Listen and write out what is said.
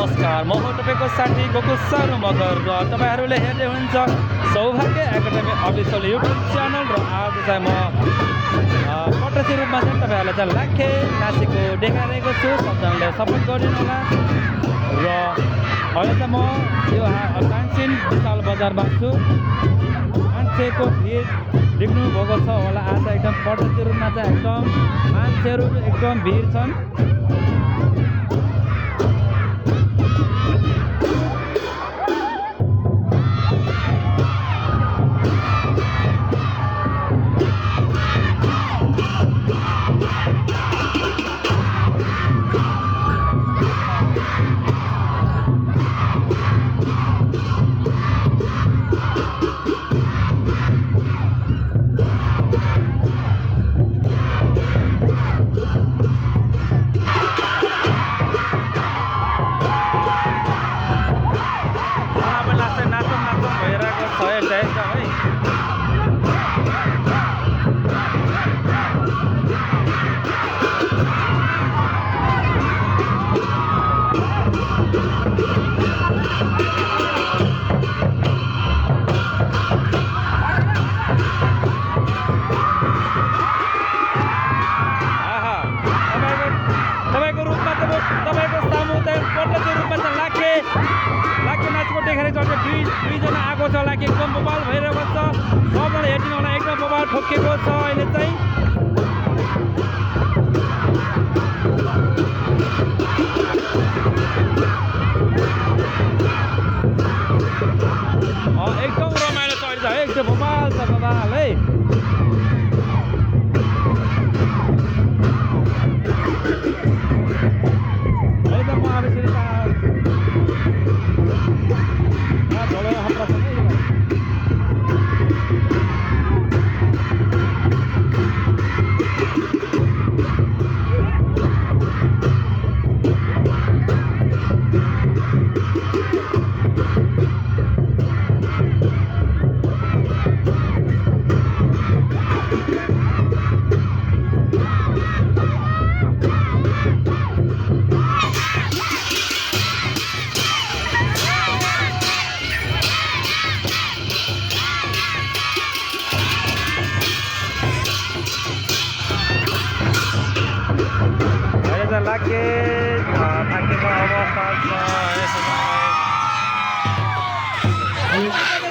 नमस्कार, म हो तपाईँको साथी गोकुल सर मगर र तपाईँहरूले हेर्दै हुनुहुन्छ सौभाग्य एकाडेमी अफिसियल युट्युब च्यानल। र आज चाहिँ म प्रत्यक्ष रूपमा चाहिँ तपाईँहरूलाई चाहिँ लाखे नाचेको देखाइरहेको छु। सबजनाले सपोर्ट गरिदिनु होला। र अहिले चाहिँ म यो कान्छिन विशाल बजारमा छु। मान्छेको भिड देख्नु भएको छ होला। आज एकदम प्रत्यक्ष रूपमा चाहिँ एकदम मान्छेहरू एकदम भिड छन्। तपाईँको सामु चाहिँ प्रत्यक्ष रूपमा चाहिँ लाखे नाचको देखाइरहेको छ। दुईजना आएको छ, लाखे एकदम मोबाइल भइरहेको छ। सबजना हेरिदिनु होला, एकदम मोबाइल ठोकिएको छ अहिले चाहिँ। एकदम रमाइलो छ अहिले चाहिँ है, एकदम मोबाइल छ मोबाइल है। लाखे थाकेको अवस्था छ।